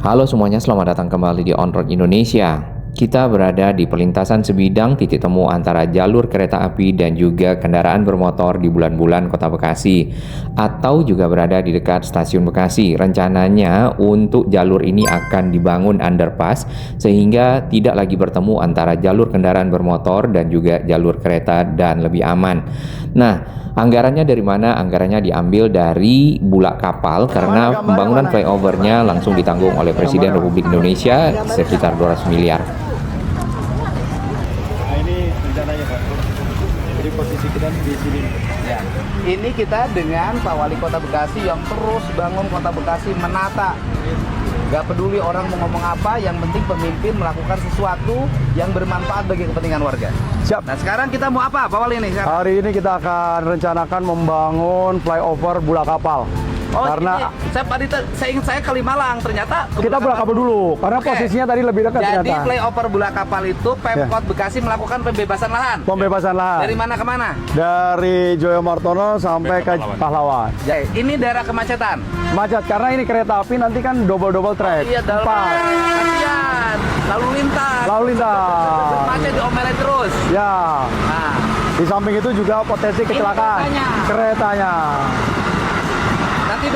Halo semuanya, selamat datang kembali di On Road Indonesia. Kita berada di perlintasan sebidang titik temu antara jalur kereta api dan juga kendaraan bermotor di bulan-bulan Kota Bekasi, atau juga berada di dekat stasiun Bekasi. Rencananya untuk jalur ini akan dibangun underpass sehingga tidak lagi bertemu antara jalur kendaraan bermotor dan juga jalur kereta dan lebih aman. Nah, anggarannya dari mana? Anggarannya diambil dari Bulak Kapal karena pembangunan flyovernya langsung ditanggung oleh Presiden Republik Indonesia sekitar 200 miliar. Nah, ini rencananya Pak. Jadi posisi kita di sini. Ya. Ini kita dengan Pak Wali Kota Bekasi yang terus bangun Kota Bekasi menata. Gak peduli orang mau ngomong apa, yang penting pemimpin melakukan sesuatu yang bermanfaat bagi kepentingan warga. Siap. Nah sekarang kita mau apa Pak Wali ini? Hari ini kita akan rencanakan membangun flyover Bulak Kapal. Oh, Karena saya ingat saya Kalimalang, ternyata kita Bulak Kapal dulu, karena Oke. posisinya tadi lebih dekat Jadi ternyata. flyover Bulak Kapal itu Pemkot Bekasi melakukan pembebasan lahan. Pembebasan lahan. Dari mana ke mana? Dari Joyo Martono sampai ke Pahlawan. Ya, ini daerah kemacetan. Macet karena ini kereta api nanti kan double track. Iya, dalam kasihan. Lalu lintas. Lalu lintas. Macet diomelin terus. Ya. Nah, Di samping itu juga potensi kecelakaan. Keretanya. nanti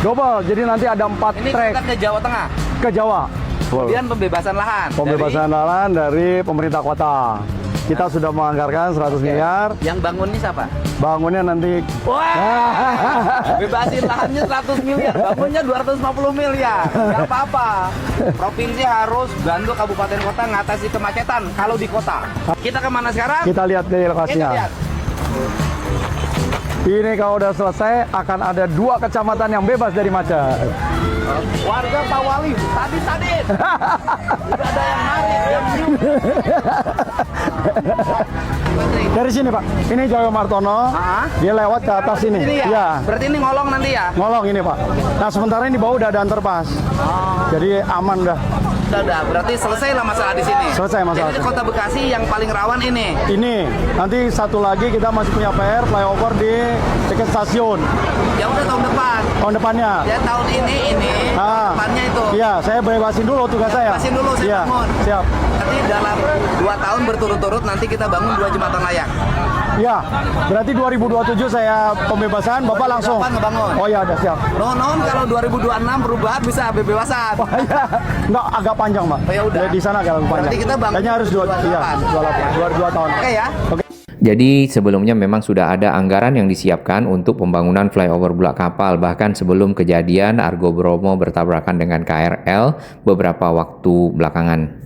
Double. Jadi nanti ada 4 Ini trek kita ke Jawa Tengah. ke Jawa. Kemudian pembebasan lahan. Pembebasan lahan dari pemerintah kota. Kita sudah menganggarkan 100 miliar. Yang bangun ini siapa? Bangunnya nanti Wah, bebasin lahannya 100 miliar, bangunnya 250 miliar. Gak apa-apa. Provinsi harus bantu kabupaten kota ngatasi kemacetan kalau di kota. Kita kemana sekarang? kita lihat di Kita lokasinya. lihat. Ini kalau udah selesai akan ada 2 kecamatan yang bebas dari macet. Warga Pak Wali, sadis. Udah ada yang narik, yang Dari sini Pak, ini Joyo Martono. Ah? Dia lewat ke atas sini. Ini ya? Iya. Berarti ini ngolong nanti ya? Ngolong ini Pak. Nah sementara ini di bawah udah ada underpass. Jadi aman dah. Udah. Berarti selesai lah masalah di sini. Selesai masalah. Jadi di Kota Bekasi yang paling rawan ini. Ini nanti satu lagi kita masih punya PR flyover di dekat stasiun Ya udah tahun depan. tahun depannya. Ya tahun ini depannya itu. Iya, saya bebasin dulu tugas saya. Bebasin dulu, saya Iya, bangun. siap. Nanti dalam 2 tahun berturut-turut nanti kita bangun 2 jembatan layak. Iya, berarti 2027 saya pembebasan, Bapak langsung. 2028 ngebangun. Oh iya, ada siap. Non kalau 2026 perubahan bisa bebasan. Oh iya, nggak agak panjang, Pak. Oh, ya udah. Di sana agak panjang. Berarti kita bangun Kayaknya harus 2 tahun. Oke ya. Jadi sebelumnya memang sudah ada anggaran yang disiapkan untuk pembangunan flyover Bulak Kapal. Bahkan sebelum kejadian Argo Bromo bertabrakan dengan KRL beberapa waktu belakangan.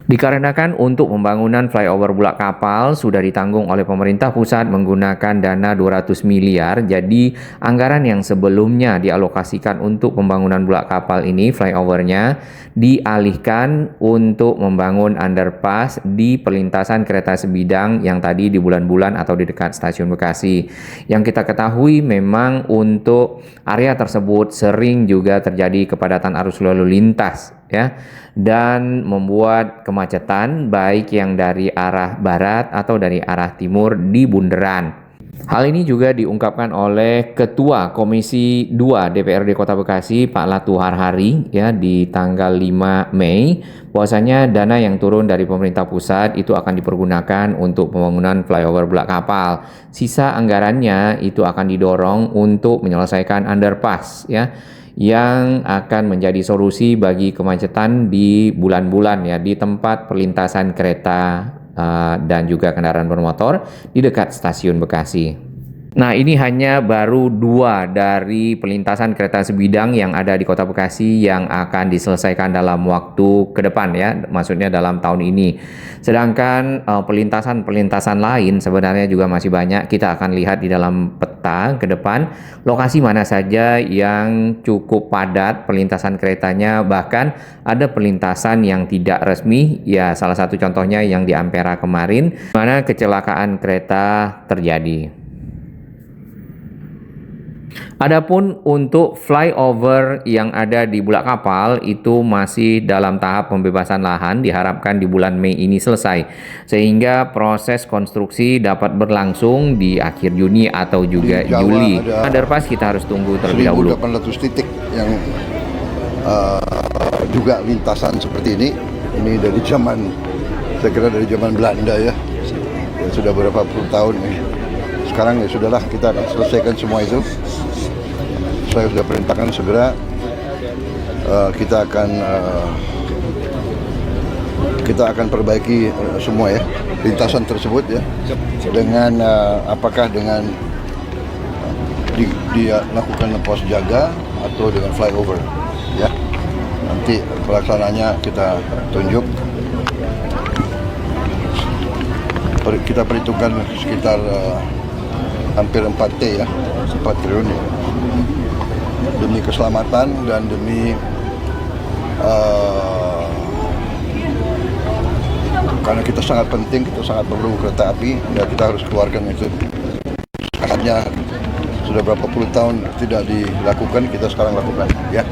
Dikarenakan untuk pembangunan flyover Bulak Kapal sudah ditanggung oleh pemerintah pusat menggunakan dana 200 miliar, jadi anggaran yang sebelumnya dialokasikan untuk pembangunan Bulak Kapal ini, flyovernya, dialihkan untuk membangun underpass di perlintasan kereta sebidang yang tadi di bulan-bulan atau di dekat stasiun Bekasi. Yang kita ketahui memang untuk area tersebut sering juga terjadi kepadatan arus lalu lintas, ya, dan membuat kemacetan baik yang dari arah barat atau dari arah timur di bundaran. Hal ini juga diungkapkan oleh Ketua Komisi 2 DPRD Kota Bekasi, Pak Latu Harhari, ya, di tanggal 5 Mei, bahwasanya dana yang turun dari pemerintah pusat itu akan dipergunakan untuk pembangunan flyover Bulak Kapal. Sisa anggarannya itu akan didorong untuk menyelesaikan underpass, ya, yang akan menjadi solusi bagi kemacetan di bulan-bulan, ya, di tempat perlintasan kereta dan juga kendaraan bermotor di dekat stasiun Bekasi. Nah, ini hanya baru 2 dari perlintasan kereta sebidang yang ada di Kota Bekasi yang akan diselesaikan dalam waktu ke depan, ya, maksudnya dalam tahun ini. Sedangkan perlintasan-perlintasan lain sebenarnya juga masih banyak. Kita akan lihat di dalam peta ke depan lokasi mana saja yang cukup padat perlintasan keretanya, bahkan ada perlintasan yang tidak resmi, ya, salah satu contohnya yang di Ampera kemarin, mana kecelakaan kereta terjadi. Adapun untuk flyover yang ada di Bulak Kapal itu masih dalam tahap pembebasan lahan, diharapkan di bulan Mei ini selesai sehingga proses konstruksi dapat berlangsung di akhir Juni atau juga Juli. Underpass kita harus tunggu terlebih dahulu. 1.800 titik yang juga lintasan seperti ini. Ini dari zaman, saya kira dari zaman Belanda ya sudah beberapa puluh tahun nih. Sekarang ya sudahlah, kita akan selesaikan semua itu. Saya sudah perintahkan segera kita akan perbaiki semua ya lintasan tersebut ya, dengan apakah dengan dilakukan pos jaga atau dengan flyover ya. Nanti pelaksananya kita tunjuk. Kita perhitungkan sekitar hampir 4 T ya, 4 triliun ya. Demi keselamatan dan demi karena kita sangat penting, kita sangat perlu kereta api, dan kita harus keluarkan itu. Saatnya sudah berapa puluh tahun tidak dilakukan, kita sekarang lakukan ya.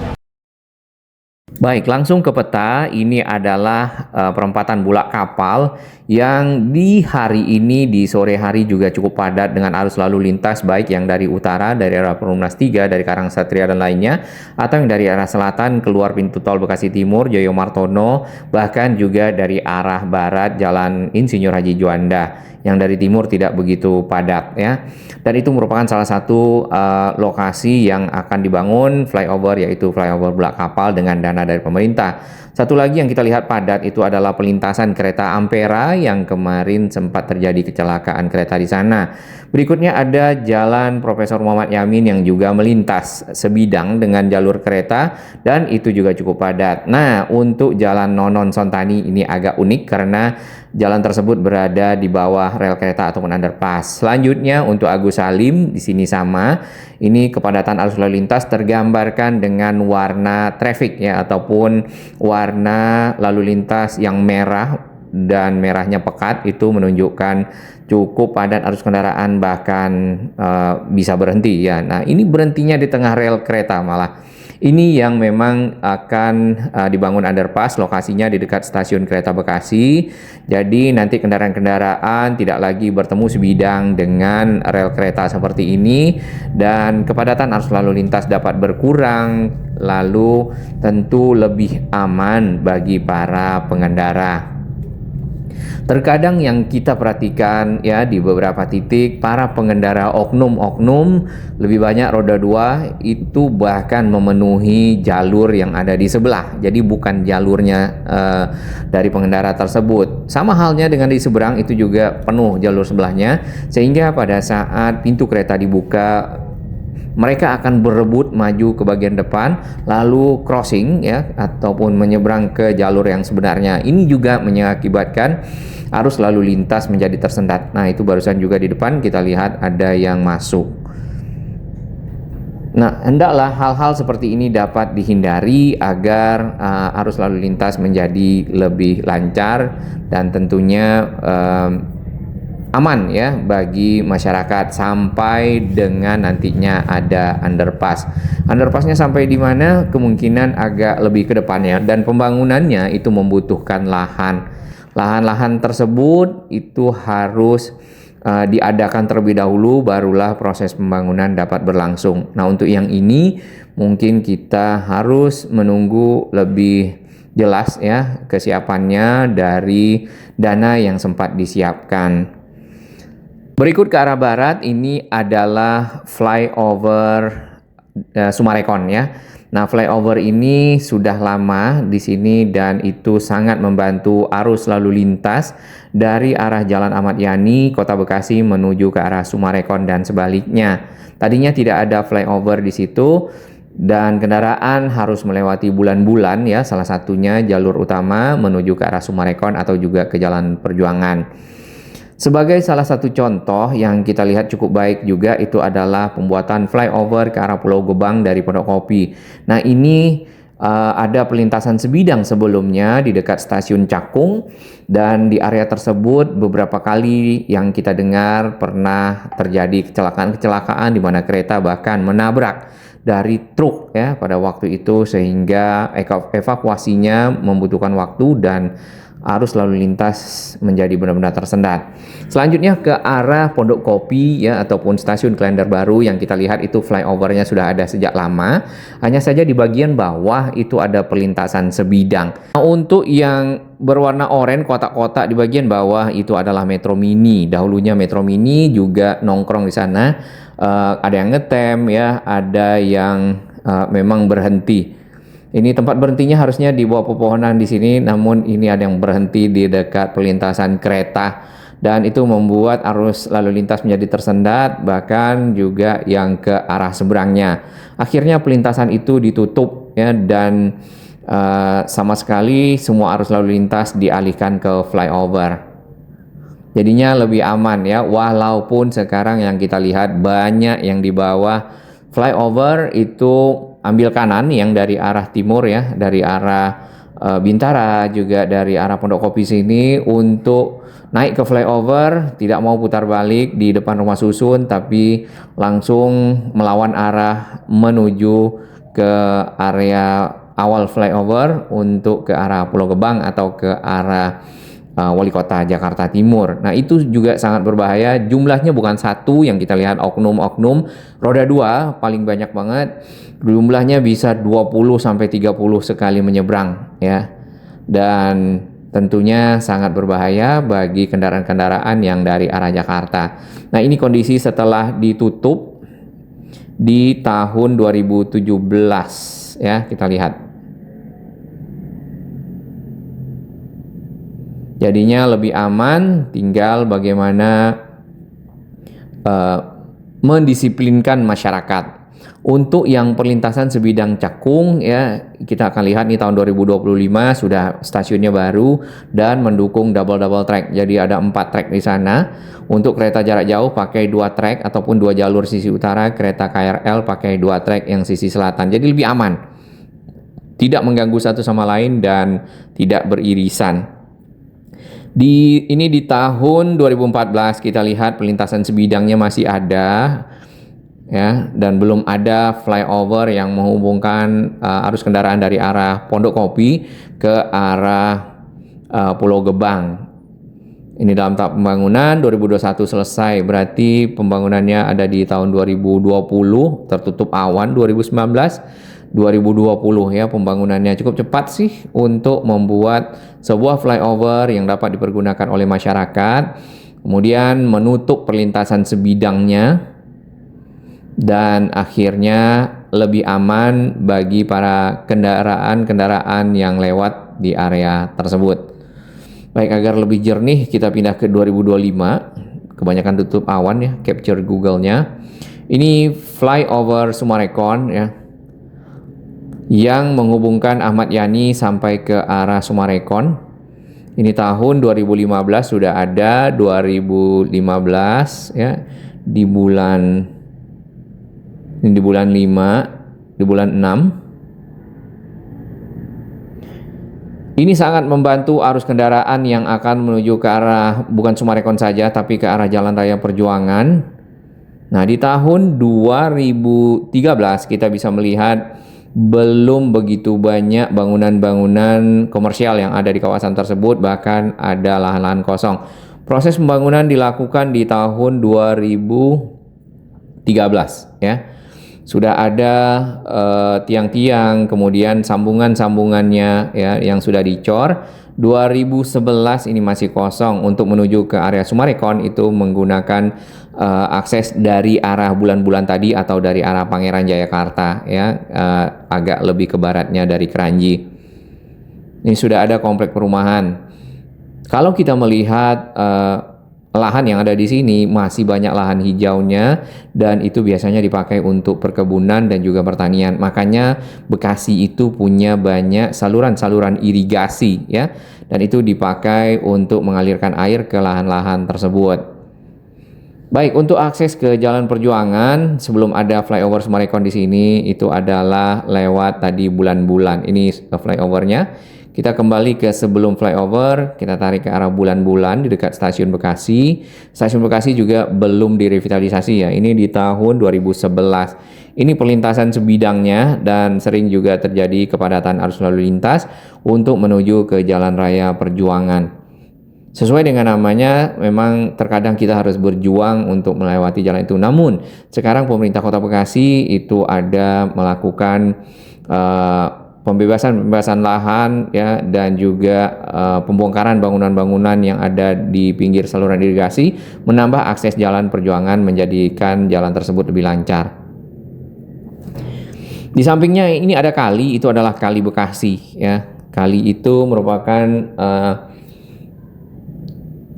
Baik, langsung ke peta. Ini adalah perempatan Bulak Kapal yang di hari ini, di sore hari juga cukup padat dengan arus lalu lintas, baik yang dari utara, dari arah Perumnas 3, dari Karangsatria dan lainnya, atau yang dari arah selatan keluar pintu tol Bekasi Timur, Joyo Martono, bahkan juga dari arah barat Jalan Insinyur Haji Juanda. Yang dari timur tidak begitu padat ya. Dan itu merupakan salah satu lokasi yang akan dibangun flyover, yaitu flyover Bulak Kapal dengan dana dari pemerintah. Satu lagi yang kita lihat padat itu adalah pelintasan kereta Ampera yang kemarin sempat terjadi kecelakaan kereta di sana. Berikutnya ada Jalan Profesor Muhammad Yamin yang juga melintas sebidang dengan jalur kereta, dan itu juga cukup padat. Nah, untuk Jalan Nonon Sontani ini agak unik karena jalan tersebut berada di bawah rel kereta ataupun underpass. Selanjutnya untuk Agus Salim di sini sama. Ini kepadatan arus lalu lintas tergambarkan dengan warna traffic ya, ataupun warna lalu lintas yang merah dan merahnya pekat, itu menunjukkan cukup padat arus kendaraan, bahkan bisa berhenti ya. Nah, ini berhentinya di tengah rel kereta malah. Ini yang memang akan dibangun underpass, lokasinya di dekat stasiun kereta Bekasi. Jadi nanti kendaraan-kendaraan tidak lagi bertemu sebidang dengan rel kereta seperti ini, dan kepadatan arus lalu lintas dapat berkurang, lalu tentu lebih aman bagi para pengendara. Terkadang yang kita perhatikan ya, di beberapa titik para pengendara oknum-oknum lebih banyak roda 2 itu bahkan memenuhi jalur yang ada di sebelah. Jadi bukan jalurnya dari pengendara tersebut. Sama halnya dengan di seberang, itu juga penuh jalur sebelahnya, sehingga pada saat pintu kereta dibuka mereka akan berebut maju ke bagian depan lalu crossing ya, ataupun menyeberang ke jalur yang sebenarnya. Ini juga mengakibatkan arus lalu lintas menjadi tersendat. Nah, itu barusan juga di depan kita lihat ada yang masuk. Nah, hendaklah hal-hal seperti ini dapat dihindari agar arus lalu lintas menjadi lebih lancar dan tentunya aman ya bagi masyarakat sampai dengan nantinya ada underpass. Underpassnya sampai di mana kemungkinan agak lebih ke depannya, dan pembangunannya itu membutuhkan lahan. Lahan-lahan tersebut itu harus diadakan terlebih dahulu, barulah proses pembangunan dapat berlangsung. Nah, untuk yang ini mungkin kita harus menunggu lebih jelas ya kesiapannya dari dana yang sempat disiapkan. Berikut ke arah barat, ini adalah flyover Sumarekon ya. Nah, flyover ini sudah lama di sini dan itu sangat membantu arus lalu lintas dari arah Jalan Ahmad Yani, Kota Bekasi menuju ke arah Sumarekon dan sebaliknya. Tadinya tidak ada flyover di situ dan kendaraan harus melewati bulan-bulan ya, salah satunya jalur utama menuju ke arah Sumarekon atau juga ke Jalan Perjuangan. Sebagai salah satu contoh yang kita lihat cukup baik juga itu adalah pembuatan flyover ke arah Pulau Gebang dari Pondok Kopi. Nah, ini ada pelintasan sebidang sebelumnya di dekat stasiun Cakung, dan di area tersebut beberapa kali yang kita dengar pernah terjadi kecelakaan di mana kereta bahkan menabrak dari truk ya pada waktu itu, sehingga evakuasinya membutuhkan waktu dan arus lalu lintas menjadi benar-benar tersendat. Selanjutnya ke arah Pondok Kopi ya, ataupun stasiun Klender Baru, yang kita lihat itu flyovernya sudah ada sejak lama. Hanya saja di bagian bawah itu ada perlintasan sebidang. Nah, untuk yang berwarna oranye kotak-kotak di bagian bawah itu adalah Metro Mini. Dahulunya Metro Mini juga nongkrong di sana. Ada yang ngetem ya, ada yang memang berhenti. Ini tempat berhentinya harusnya di bawah pepohonan di sini, namun ini ada yang berhenti di dekat perlintasan kereta, dan itu membuat arus lalu lintas menjadi tersendat, bahkan juga yang ke arah seberangnya. Akhirnya perlintasan itu ditutup ya, dan sama sekali semua arus lalu lintas dialihkan ke flyover. Jadinya lebih aman ya, walaupun sekarang yang kita lihat banyak yang di bawah flyover itu ambil kanan yang dari arah timur ya, dari arah Bintara, juga dari arah Pondok Kopi sini untuk naik ke flyover, tidak mau putar balik di depan rumah susun, tapi langsung melawan arah menuju ke area awal flyover untuk ke arah Pulau Gebang atau ke arah Wali Kota Jakarta Timur. Nah, itu juga sangat berbahaya. Jumlahnya bukan satu yang kita lihat, oknum-oknum. Roda 2 paling banyak banget. Jumlahnya bisa 20 sampai 30 sekali menyeberang ya. Dan tentunya sangat berbahaya bagi kendaraan-kendaraan yang dari arah Jakarta. Nah, ini kondisi setelah ditutup di tahun 2017 ya, kita lihat. Jadinya lebih aman, tinggal bagaimana mendisiplinkan masyarakat. Untuk yang perlintasan sebidang Cakung ya, kita akan lihat nih tahun 2025 sudah stasiunnya baru dan mendukung double track. Jadi ada 4 track di sana. Untuk kereta jarak jauh pakai 2 track ataupun 2 jalur sisi utara, kereta KRL pakai 2 track yang sisi selatan. Jadi lebih aman. Tidak mengganggu satu sama lain dan tidak beririsan. Ini di tahun 2014 kita lihat perlintasan sebidangnya masih ada ya, dan belum ada flyover yang menghubungkan arus kendaraan dari arah Pondok Kopi ke arah Pulau Gebang. Ini dalam tahap pembangunan, 2021 selesai, berarti pembangunannya ada di tahun 2020, tertutup awan 2019. 2020 ya, pembangunannya cukup cepat sih untuk membuat sebuah flyover yang dapat dipergunakan oleh masyarakat, kemudian menutup perlintasan sebidangnya, dan akhirnya lebih aman bagi para kendaraan-kendaraan yang lewat di area tersebut. Baik, agar lebih jernih kita pindah ke 2025. Kebanyakan tutup awan ya, capture Google-nya. Ini flyover Sumarekon ya, yang menghubungkan Ahmad Yani sampai ke arah Sumarekon. Ini tahun 2015 sudah ada, 2015 ya, di bulan 5, di bulan 6. Ini sangat membantu arus kendaraan yang akan menuju ke arah bukan Sumarekon saja, tapi ke arah Jalan Raya Perjuangan. Nah, di tahun 2013 kita bisa melihat belum begitu banyak bangunan-bangunan komersial yang ada di kawasan tersebut, bahkan ada lahan-lahan kosong. Proses pembangunan dilakukan di tahun 2013 ya. Sudah ada tiang-tiang, kemudian sambungan-sambungannya ya yang sudah dicor. 2011 ini masih kosong. Untuk menuju ke area Sumarekon itu menggunakan akses dari arah bulan-bulan tadi atau dari arah Pangeran Jayakarta ya, agak lebih ke baratnya dari Kranji. Ini sudah ada komplek perumahan. Kalau kita melihat lahan yang ada di sini masih banyak lahan hijaunya, dan itu biasanya dipakai untuk perkebunan dan juga pertanian. Makanya Bekasi itu punya banyak saluran-saluran irigasi ya, dan itu dipakai untuk mengalirkan air ke lahan-lahan tersebut. Baik, untuk akses ke Jalan Perjuangan sebelum ada flyover Summarecon di sini itu adalah lewat tadi Bulan-Bulan. Ini flyovernya. Kita kembali ke sebelum flyover, kita tarik ke arah Bulan-Bulan di dekat Stasiun Bekasi. Stasiun Bekasi juga belum direvitalisasi ya. Ini di tahun 2011. Ini perlintasan sebidangnya dan sering juga terjadi kepadatan arus lalu lintas untuk menuju ke Jalan Raya Perjuangan. Sesuai dengan namanya, memang terkadang kita harus berjuang untuk melewati jalan itu. Namun, sekarang pemerintah Kota Bekasi itu ada melakukan pembebasan lahan ya, dan juga pembongkaran bangunan-bangunan yang ada di pinggir saluran irigasi, menambah akses jalan Perjuangan, menjadikan jalan tersebut lebih lancar. Di sampingnya ini ada kali, itu adalah Kali Bekasi ya. Kali itu merupakan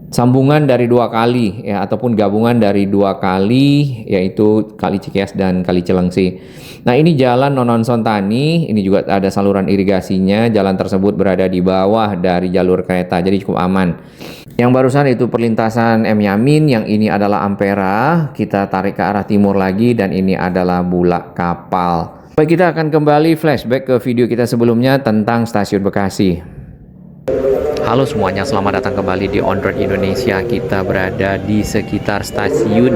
sambungan dari dua kali ya, ataupun gabungan dari dua kali, yaitu Kali Cikeas dan Kali Cilengsi. Nah, ini jalan Nonon Sontani, ini juga ada saluran irigasinya. Jalan tersebut berada di bawah dari jalur kereta, jadi cukup aman. Yang barusan itu perlintasan M Yamin, yang ini adalah Ampera. Kita tarik ke arah timur lagi dan ini adalah Bulak Kapal. Baik, kita akan kembali flashback ke video kita sebelumnya tentang Stasiun Bekasi. Halo semuanya, selamat datang kembali di On Road Indonesia. Kita berada di sekitar stasiun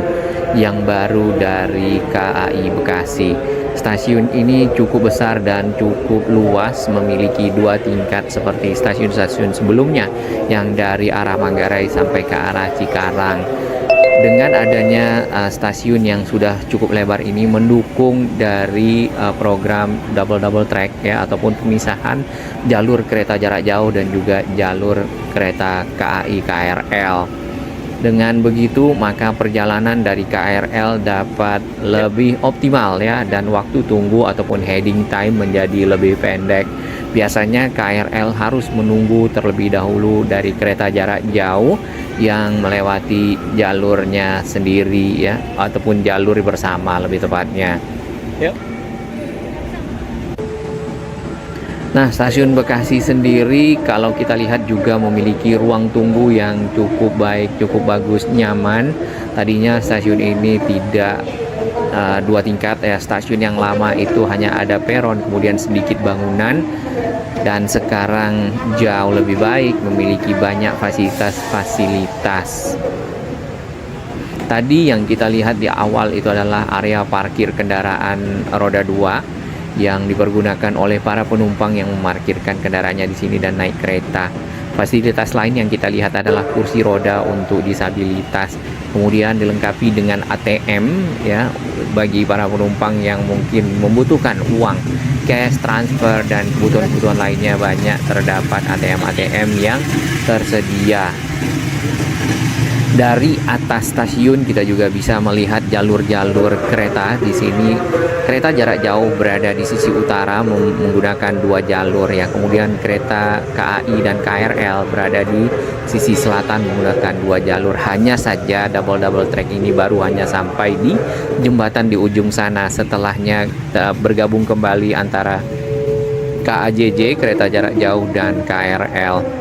yang baru dari KAI Bekasi. Stasiun ini cukup besar dan cukup luas, memiliki 2 tingkat seperti stasiun-stasiun sebelumnya yang dari arah Manggarai sampai ke arah Cikarang. Dengan adanya stasiun yang sudah cukup lebar ini mendukung dari program double track ya, ataupun pemisahan jalur kereta jarak jauh dan juga jalur kereta KAI KRL. Dengan begitu maka perjalanan dari KRL dapat lebih optimal ya, dan waktu tunggu ataupun heading time menjadi lebih pendek. Biasanya KRL harus menunggu terlebih dahulu dari kereta jarak jauh yang melewati jalurnya sendiri ya, ataupun jalur bersama lebih tepatnya. Yuk. Nah, Stasiun Bekasi sendiri kalau kita lihat juga memiliki ruang tunggu yang cukup baik, cukup bagus, nyaman. Tadinya stasiun ini tidak 2 tingkat ya. Stasiun yang lama itu hanya ada peron, kemudian sedikit bangunan, dan sekarang jauh lebih baik, memiliki banyak fasilitas-fasilitas. Tadi yang kita lihat di awal itu adalah area parkir kendaraan roda 2 yang dipergunakan oleh para penumpang yang memarkirkan kendaraannya di sini dan naik kereta. Fasilitas lain yang kita lihat adalah kursi roda untuk disabilitas, kemudian dilengkapi dengan ATM ya, bagi para penumpang yang mungkin membutuhkan uang cash, transfer, dan kebutuhan-kebutuhan lainnya. Banyak terdapat ATM yang tersedia. Dari atas stasiun kita juga bisa melihat jalur-jalur kereta. Di sini kereta jarak jauh berada di sisi utara menggunakan 2 jalur ya. Kemudian kereta KAI dan KRL berada di sisi selatan menggunakan 2 jalur. Hanya saja double track ini baru hanya sampai di jembatan di ujung sana. Setelahnya bergabung kembali antara KAJJ kereta jarak jauh dan KRL.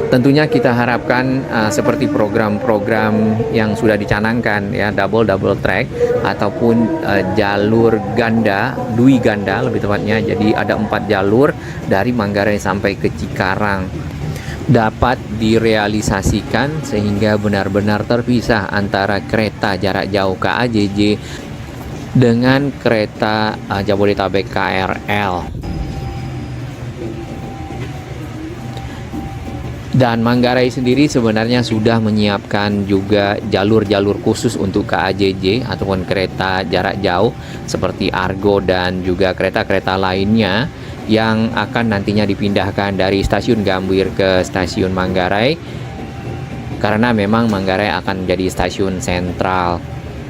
Tentunya kita harapkan seperti program-program yang sudah dicanangkan ya, double track ataupun jalur ganda, dui ganda lebih tepatnya. Jadi ada 4 jalur dari Manggarai sampai ke Cikarang dapat direalisasikan sehingga benar-benar terpisah antara kereta jarak jauh KAJJ dengan kereta Jabodetabek KRL. Dan Manggarai sendiri sebenarnya sudah menyiapkan juga jalur-jalur khusus untuk KAJJ ataupun kereta jarak jauh seperti Argo dan juga kereta-kereta lainnya yang akan nantinya dipindahkan dari stasiun Gambir ke stasiun Manggarai, karena memang Manggarai akan menjadi stasiun sentral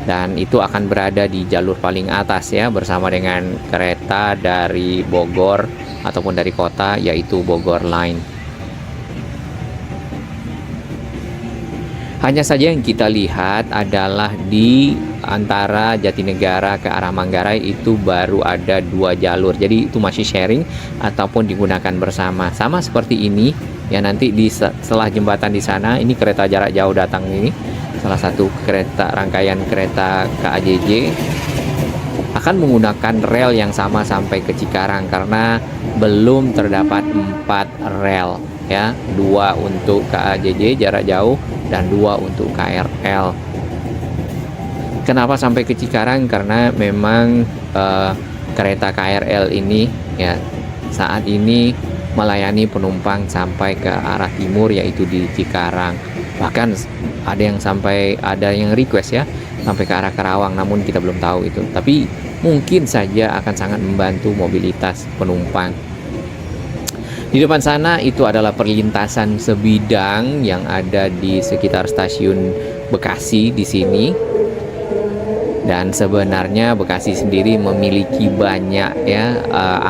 dan itu akan berada di jalur paling atas ya, bersama dengan kereta dari Bogor ataupun dari kota, yaitu Bogor Line. Hanya saja yang kita lihat adalah di antara Jatinegara ke arah Manggarai itu baru ada 2 jalur. Jadi itu masih sharing ataupun digunakan bersama. Sama seperti ini ya, nanti setelah jembatan di sana, ini kereta jarak jauh datang ini. salah satu rangkaian kereta KAJJ akan menggunakan rel yang sama sampai ke Cikarang karena belum terdapat 4 rel ya, 2 untuk KAJJ jarak jauh dan 2 untuk KRL. Kenapa sampai ke Cikarang? Karena memang kereta KRL ini ya saat ini melayani penumpang sampai ke arah timur yaitu di Cikarang. Bahkan ada yang request ya sampai ke arah Karawang, namun kita belum tahu itu. Tapi mungkin saja akan sangat membantu mobilitas penumpang. Di depan sana itu adalah perlintasan sebidang yang ada di sekitar stasiun Bekasi di sini. Dan sebenarnya Bekasi sendiri memiliki banyak ya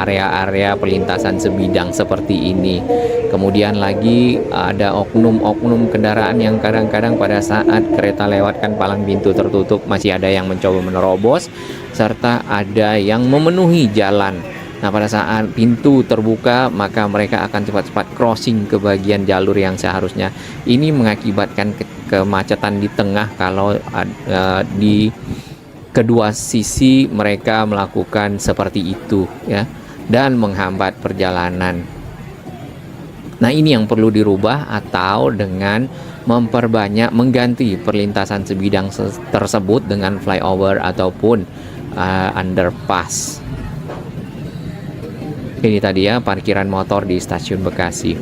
area-area perlintasan sebidang seperti ini. Kemudian lagi ada oknum-oknum kendaraan yang kadang-kadang pada saat kereta lewatkan palang pintu tertutup masih ada yang mencoba menerobos, serta ada yang memenuhi jalan. Nah, pada saat pintu terbuka maka mereka akan cepat-cepat crossing ke bagian jalur yang seharusnya. Ini mengakibatkan kemacetan di tengah kalau di kedua sisi mereka melakukan seperti itu ya, dan menghambat perjalanan. Nah, ini yang perlu dirubah atau dengan mengganti perlintasan sebidang tersebut dengan flyover ataupun underpass. Ini tadi ya parkiran motor di stasiun Bekasi.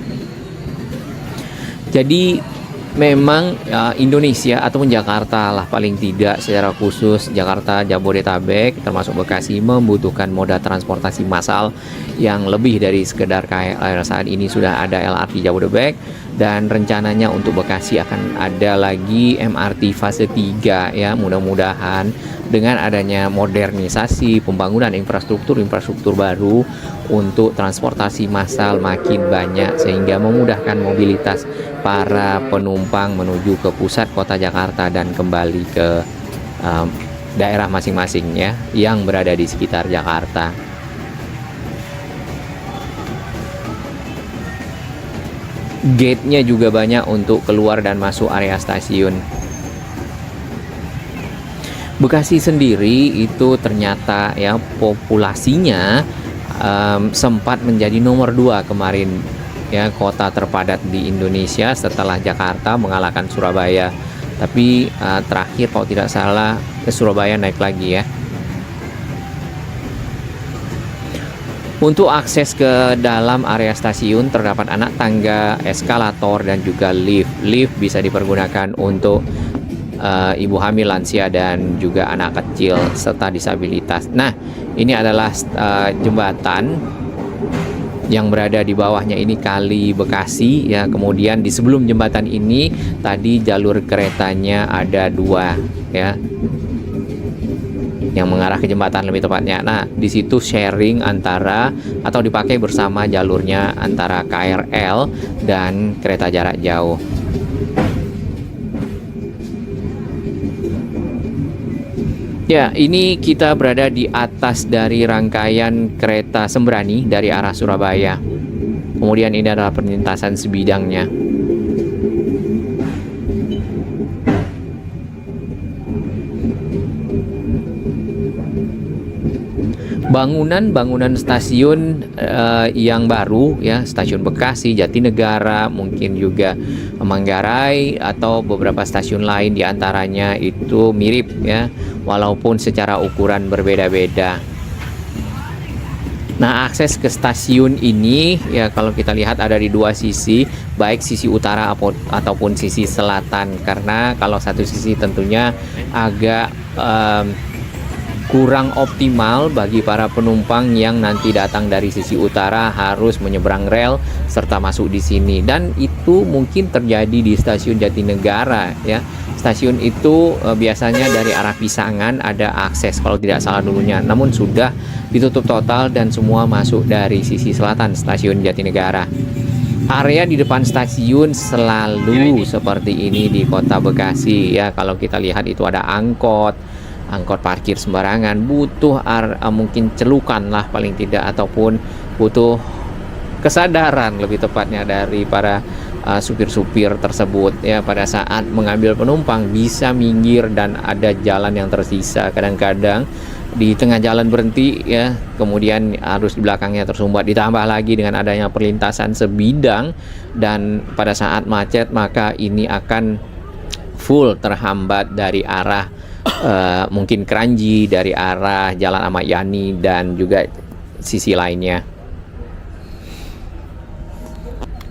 Jadi memang Indonesia ataupun Jakarta lah paling tidak secara khusus Jakarta Jabodetabek termasuk Bekasi membutuhkan moda transportasi massal yang lebih dari sekedar KRL. Saat ini sudah ada LRT Jabodebek dan rencananya untuk Bekasi akan ada lagi MRT fase 3 ya. Mudah-mudahan dengan adanya modernisasi pembangunan infrastruktur baru untuk transportasi massal makin banyak sehingga memudahkan mobilitas para penumpang menuju ke pusat kota Jakarta dan kembali ke daerah masing-masing ya yang berada di sekitar Jakarta. Gate-nya juga banyak untuk keluar dan masuk area stasiun. Bekasi sendiri itu ternyata ya populasinya sempat menjadi nomor 2 kemarin ya, kota terpadat di Indonesia setelah Jakarta mengalahkan Surabaya. Tapi terakhir kalau tidak salah Surabaya naik lagi ya. Untuk akses ke dalam area stasiun terdapat anak tangga, eskalator dan juga lift. Lift bisa dipergunakan untuk ibu hamil, lansia dan juga anak kecil serta disabilitas. Nah, ini adalah jembatan yang berada di bawahnya ini Kali Bekasi ya. Kemudian di sebelum jembatan ini tadi jalur keretanya ada 2 ya yang mengarah ke jembatan lebih tepatnya. Nah, di situ sharing antara atau dipakai bersama jalurnya antara KRL dan kereta jarak jauh. Ya, ini kita berada di atas dari rangkaian kereta Sembrani dari arah Surabaya. Kemudian ini adalah perlintasan sebidangnya. Bangunan stasiun yang baru ya, stasiun Bekasi, Jatinegara, mungkin juga Manggarai atau beberapa stasiun lain diantaranya itu mirip ya, walaupun secara ukuran berbeda-beda. Nah, akses ke stasiun ini ya kalau kita lihat ada di 2 sisi, baik sisi utara ataupun sisi selatan, karena kalau satu sisi tentunya agak kurang optimal bagi para penumpang yang nanti datang dari sisi utara harus menyeberang rel serta masuk di sini, dan itu mungkin terjadi di stasiun Jatinegara ya. Stasiun itu biasanya dari arah Pisangan ada akses kalau tidak salah dulunya, namun sudah ditutup total dan semua masuk dari sisi selatan stasiun Jatinegara. Area di depan stasiun selalu seperti ini di kota Bekasi ya. Kalau kita lihat itu ada angkot parkir sembarangan, butuh mungkin celukan lah paling tidak, ataupun butuh kesadaran lebih tepatnya dari para supir-supir tersebut ya pada saat mengambil penumpang bisa minggir dan ada jalan yang tersisa. Kadang-kadang di tengah jalan berhenti ya, kemudian arus di belakangnya tersumbat, ditambah lagi dengan adanya perlintasan sebidang dan pada saat macet maka ini akan full terhambat dari arah mungkin Kranji, dari arah Jalan Ahmad Yani dan juga sisi lainnya.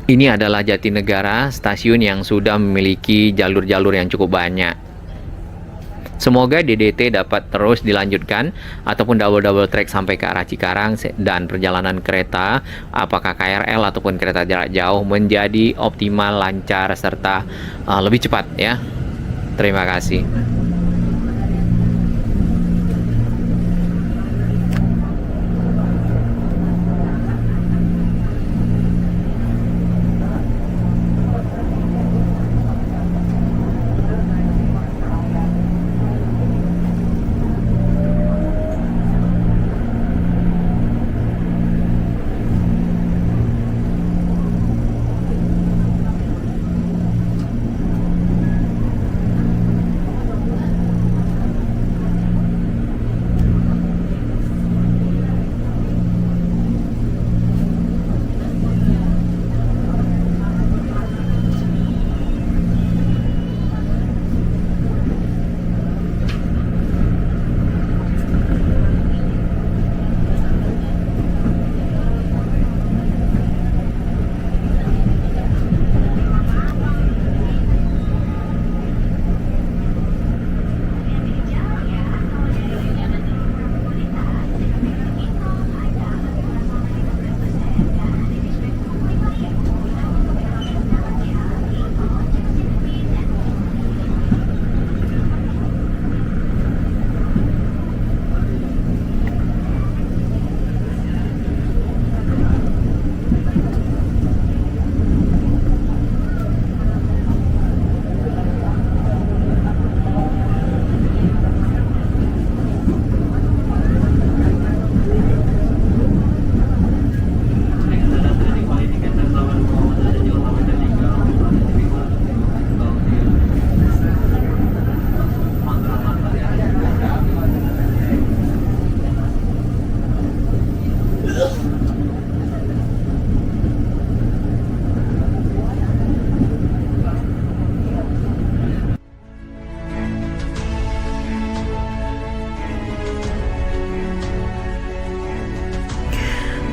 Ini adalah Jatinegara, stasiun yang sudah memiliki jalur-jalur yang cukup banyak. Semoga DDT dapat terus dilanjutkan ataupun double track sampai ke arah Cikarang dan perjalanan kereta apakah KRL ataupun kereta jarak jauh menjadi optimal, lancar serta lebih cepat ya. Terima kasih.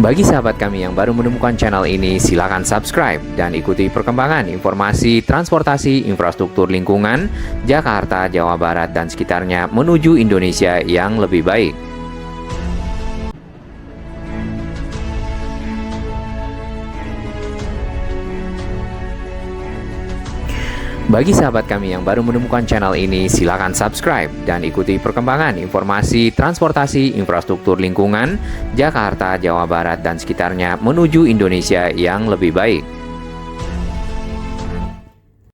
Bagi sahabat kami yang baru menemukan channel ini, silakan subscribe dan ikuti perkembangan informasi transportasi infrastruktur lingkungan Jakarta, Jawa Barat, dan sekitarnya menuju Indonesia yang lebih baik. Bagi sahabat kami yang baru menemukan channel ini, silakan subscribe dan ikuti perkembangan informasi transportasi infrastruktur lingkungan Jakarta, Jawa Barat, dan sekitarnya menuju Indonesia yang lebih baik.